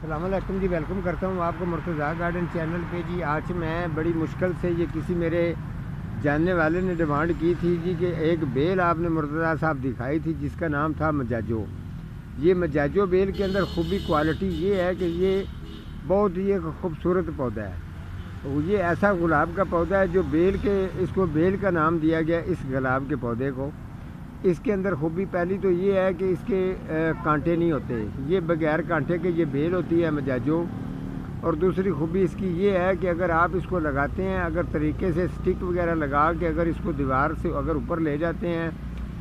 السلام علیکم جی، ویلکم کرتا ہوں آپ کو مرتضیٰ گارڈن چینل پہ جی۔ آج میں بڑی مشکل سے یہ کسی میرے جاننے والے نے ڈیمانڈ کی تھی جی کہ ایک بیل آپ نے مرتضیٰ صاحب دکھائی تھی جس کا نام تھا مجاجو۔ یہ مجاجو بیل کے اندر خوبی کوالٹی یہ ہے کہ یہ بہت ہی ایک خوبصورت پودا ہے۔ یہ ایسا گلاب کا پودا ہے جو بیل کے اس کو بیل کا نام دیا گیا اس گلاب کے پودے کو۔ اس کے اندر خوبی پہلی تو یہ ہے کہ اس کے کانٹے نہیں ہوتے، یہ بغیر کانٹے کے یہ بیل ہوتی ہے مجاجو۔ اور دوسری خوبی اس کی یہ ہے کہ اگر آپ اس کو لگاتے ہیں، اگر طریقے سے سٹک وغیرہ لگا کے اگر اس کو دیوار سے اگر اوپر لے جاتے ہیں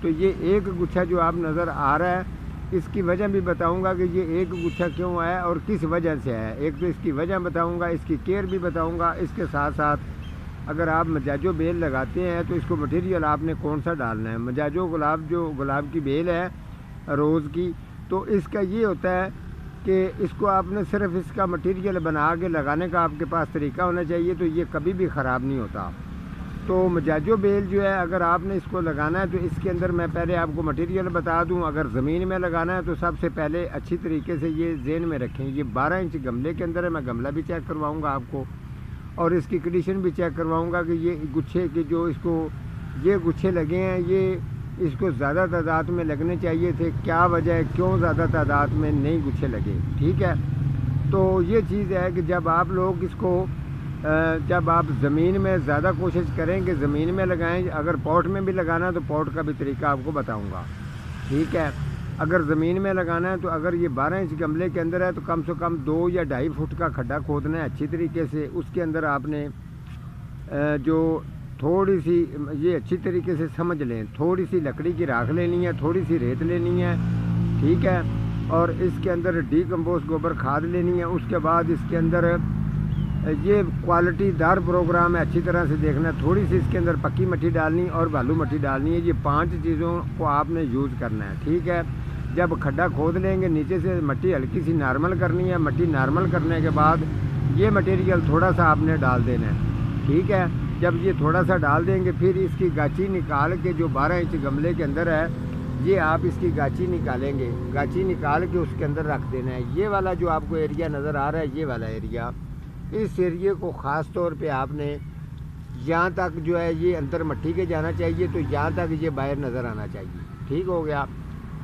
تو یہ ایک گچھا جو آپ نظر آ رہا ہے، اس کی وجہ بھی بتاؤں گا کہ یہ ایک گچھا کیوں ہے اور کس وجہ سے ہے۔ ایک تو اس کی وجہ بتاؤں گا، اس کی کیئر بھی بتاؤں گا، اس کے ساتھ ساتھ اگر آپ مجاجو بیل لگاتے ہیں تو اس کو مٹیریل آپ نے کون سا ڈالنا ہے۔ مجاجو گلاب کی بیل ہے روز کی، تو اس کا یہ ہوتا ہے کہ اس کو آپ نے صرف اس کا مٹیریل بنا کے لگانے کا آپ کے پاس طریقہ ہونا چاہیے، تو یہ کبھی بھی خراب نہیں ہوتا۔ تو مجاجو بیل جو ہے اگر آپ نے اس کو لگانا ہے تو اس کے اندر میں پہلے آپ کو مٹیریل بتا دوں۔ اگر زمین میں لگانا ہے تو سب سے پہلے اچھی طریقے سے یہ ذہن میں رکھیں، یہ 12 انچ گملے کے اندر ہے۔ میں گملہ بھی چیک کرواؤں گا آپ کو اور اس کی کنڈیشن بھی چیک کرواؤں گا کہ یہ گچھے کے جو اس کو یہ گچھے لگے ہیں یہ اس کو زیادہ تعداد میں لگنے چاہیے تھے، کیا وجہ ہے کیوں زیادہ تعداد میں نہیں گچھے لگے، ٹھیک ہے۔ تو یہ چیز ہے کہ جب آپ لوگ اس کو جب آپ زمین میں زیادہ کوشش کریں کہ زمین میں لگائیں، اگر پاٹ میں بھی لگانا ہے تو پاٹ کا بھی طریقہ آپ کو بتاؤں گا، ٹھیک ہے۔ اگر زمین میں لگانا ہے تو اگر یہ 12 انچ گملے کے اندر ہے تو کم سے کم 2 یا 2.5 فٹ کا کھڈا کھودنا ہے اچھی طریقے سے۔ اس کے اندر آپ نے جو تھوڑی سی یہ اچھی طریقے سے سمجھ لیں، تھوڑی سی لکڑی کی راکھ لینی ہے، تھوڑی سی ریت لینی ہے، ٹھیک ہے۔ اور اس کے اندر ڈی کمپوسٹ گوبر کھاد لینی ہے۔ اس کے بعد اس کے اندر یہ کوالٹی دار پروگرام ہے، اچھی طرح سے دیکھنا ہے۔ تھوڑی سی اس کے اندر پکی مٹی ڈالنی اور بالو مٹی ڈالنی ہے۔ یہ 5 چیزوں کو آپ نے یوز کرنا ہے، ٹھیک ہے۔ جب کھڈا کھود لیں گے نیچے سے مٹی ہلکی سی نارمل کرنی ہے، مٹی نارمل کرنے کے بعد یہ مٹیریل تھوڑا سا آپ نے ڈال دینا ہے، ٹھیک ہے۔ جب یہ تھوڑا سا ڈال دیں گے پھر اس کی گاچی نکال کے جو 12 انچ گملے کے اندر ہے یہ آپ اس کی گاچی نکالیں گے، گاچی نکال کے اس کے اندر رکھ دینا ہے۔ یہ والا جو آپ کو ایریا نظر آ رہا ہے یہ والا ایریا، اس ایریے کو خاص طور پہ آپ نے یہاں تک جو ہے یہ اندر مٹی کے جانا چاہیے، تو یہاں تک یہ باہر نظر آنا چاہیے، ٹھیک ہو گیا۔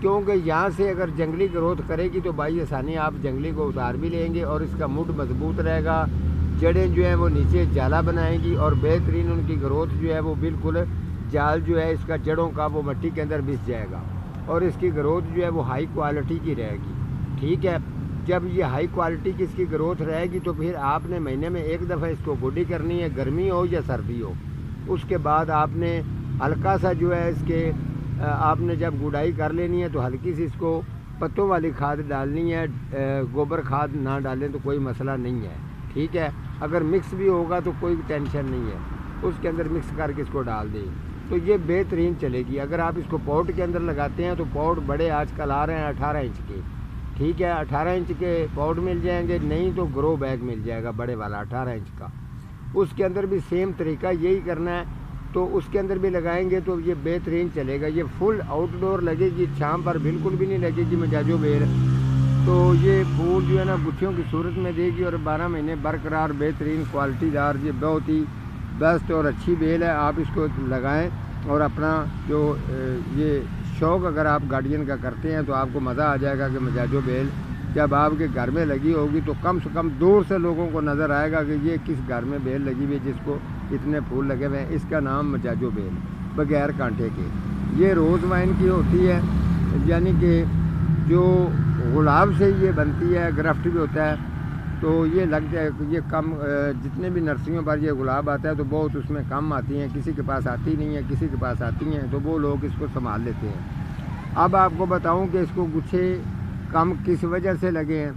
کیونکہ یہاں سے اگر جنگلی گروتھ کرے گی تو بائی آسانی آپ جنگلی کو اتار بھی لیں گے اور اس کا مڈ مضبوط رہے گا، جڑیں جو ہیں وہ نیچے جالا بنائیں گی اور بہترین ان کی گروتھ جو ہے وہ بالکل جال جو ہے اس کا جڑوں کا وہ مٹی کے اندر بس جائے گا اور اس کی گروتھ جو ہے وہ ہائی کوالٹی کی رہے گی، ٹھیک ہے۔ جب یہ ہائی کوالٹی کی اس کی گروتھ رہے گی تو پھر آپ نے مہینے میں ایک دفعہ اس کو گوڈی کرنی ہے، گرمی ہو یا سردی ہو۔ اس کے بعد آپ نے ہلکا سا جو ہے اس کے آپ نے جب گڈائی کر لینی ہے تو ہلکی سی اس کو پتوں والی کھاد ڈالنی ہے، گوبر کھاد نہ ڈالیں تو کوئی مسئلہ نہیں ہے، ٹھیک ہے۔ اگر مکس بھی ہوگا تو کوئی ٹینشن نہیں ہے، اس کے اندر مکس کر کے اس کو ڈال دیں تو یہ بہترین چلے گی۔ اگر آپ اس کو پاٹ کے اندر لگاتے ہیں تو پاٹ بڑے آج کل آ رہے ہیں 18 انچ کے، ٹھیک ہے، 18 انچ کے پاٹ مل جائیں گے، نہیں تو گرو بیگ مل جائے گا بڑے والا 18 انچ کا۔ اس کے اندر بھی سیم طریقہ یہی کرنا ہے، تو اس کے اندر بھی لگائیں گے تو یہ بہترین چلے گا۔ یہ فل آؤٹ ڈور لگے گی، چھام پر بالکل بھی نہیں لگے گی مجاجو بیل، تو یہ پھول جو ہے نا گچھیوں کی صورت میں دے گی اور 12 مہینے برقرار بہترین کوالٹی دار یہ بہت ہی بیسٹ اور اچھی بیل ہے۔ آپ اس کو لگائیں اور اپنا جو یہ شوق اگر آپ گارڈین کا کرتے ہیں تو آپ کو مزہ آ جائے گا کہ مجاجو بیل جب آپ کے گھر میں لگی ہوگی تو کم سے کم دور سے لوگوں کو نظر آئے گا کہ یہ کس گھر میں بیل لگی ہوئی ہے جس کو اتنے پھول لگے ہوئے ہیں۔ اس کا نام مجاجو بیل بغیر کانٹے کے، یہ روز وائن کی ہوتی ہے، یعنی کہ جو گلاب سے یہ بنتی ہے، گرفٹ بھی ہوتا ہے، تو یہ لگ جائے یہ کم جتنے بھی نرسریوں پر یہ گلاب آتا ہے تو بہت اس میں کم آتی ہیں، کسی کے پاس آتی نہیں ہے، کسی کے پاس آتی ہیں تو وہ لوگ اس کو سنبھال لیتے ہیں۔ اب آپ کو بتاؤں کہ اس کو گچھے کم کس وجہ سے لگے ہیں۔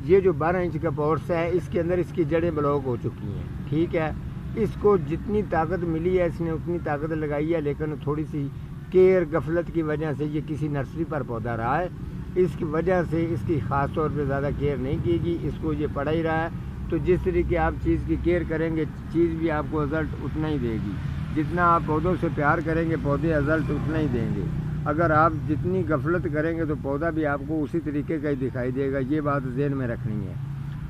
یہ جو 12 انچ کا پورس ہے اس کے اندر اس کی جڑیں بلاک ہو چکی ہیں، ٹھیک ہے۔ اس کو جتنی طاقت ملی ہے اس نے اتنی طاقت لگائی ہے، لیکن تھوڑی سی کیئر غفلت کی وجہ سے یہ کسی نرسری پر پودا رہا ہے، اس کی وجہ سے اس کی خاص طور پہ زیادہ کیئر نہیں کی گی، اس کو یہ پڑا ہی رہا ہے۔ تو جس طریقے آپ چیز کی کیئر کریں گے چیز بھی آپ کو رزلٹ اتنا ہی دے گی، جتنا آپ پودوں سے پیار کریں گے پودے رزلٹ اتنا ہی دیں گے۔ اگر آپ جتنی غفلت کریں گے تو پودا بھی آپ کو اسی طریقے کا ہی دکھائی دے گا، یہ بات ذہن میں رکھنی ہے۔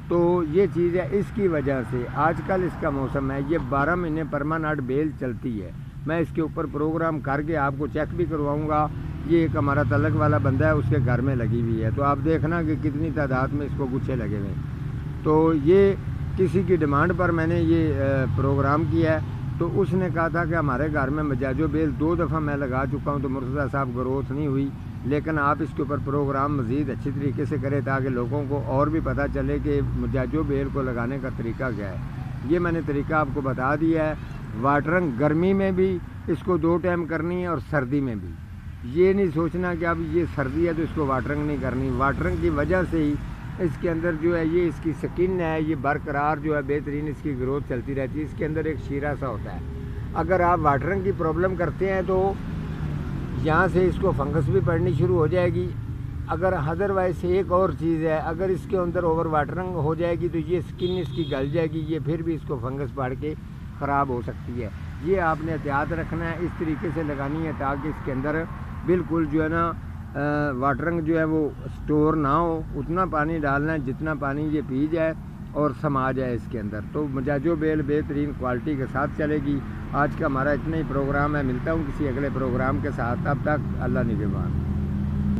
تو یہ چیز ہے، اس کی وجہ سے آج کل اس کا موسم ہے، یہ 12 مہینے پرماننٹ بیل چلتی ہے۔ میں اس کے اوپر پروگرام کر کے آپ کو چیک بھی کرواؤں گا۔ یہ ایک ہمارا تعلق والا بندہ ہے، اس کے گھر میں لگی ہوئی ہے، تو آپ دیکھنا کہ کتنی تعداد میں اس کو گچھے لگے ہوئے ہیں۔ تو یہ کسی کی ڈیمانڈ پر میں نے یہ پروگرام کیا ہے۔ تو اس نے کہا تھا کہ ہمارے گھر میں مجاجو بیل 2 دفعہ میں لگا چکا ہوں، تو مرتضیٰ صاحب گروتھ نہیں ہوئی، لیکن آپ اس کے اوپر پروگرام مزید اچھی طریقے سے کریں تاکہ لوگوں کو اور بھی پتہ چلے کہ مجاجو بیل کو لگانے کا طریقہ کیا ہے۔ یہ میں نے طریقہ آپ کو بتا دیا ہے۔ واٹرنگ گرمی میں بھی اس کو 2 ٹائم کرنی ہے اور سردی میں بھی۔ یہ نہیں سوچنا کہ اب یہ سردی ہے تو اس کو واٹرنگ نہیں کرنی۔ واٹرنگ کی وجہ سے ہی اس کے اندر جو ہے یہ اس کی سکن ہے، یہ برقرار جو ہے بہترین اس کی گروتھ چلتی رہتی ہے۔ اس کے اندر ایک شیرہ سا ہوتا ہے۔ اگر آپ واٹرنگ کی پرابلم کرتے ہیں تو یہاں سے اس کو فنگس بھی پڑنی شروع ہو جائے گی۔ اگر ادروائز ایک اور چیز ہے، اگر اس کے اندر اوور واٹرنگ ہو جائے گی تو یہ سکن اس کی گل جائے گی، یہ پھر بھی اس کو فنگس پڑ کے خراب ہو سکتی ہے۔ یہ آپ نے احتیاط رکھنا ہے، اس طریقے سے لگانی ہے تاکہ اس کے اندر بالکل جو ہے نا واٹرنگ جو ہے وہ سٹور نہ ہو۔ اتنا پانی ڈالنا ہے جتنا پانی یہ پی جائے اور سما جائے اس کے اندر۔ تو مجاجو بیل بہترین کوالٹی کے ساتھ چلے گی۔ آج کا ہمارا اتنا ہی پروگرام ہے، ملتا ہوں کسی اگلے پروگرام کے ساتھ، تب تک اللہ نگہبان۔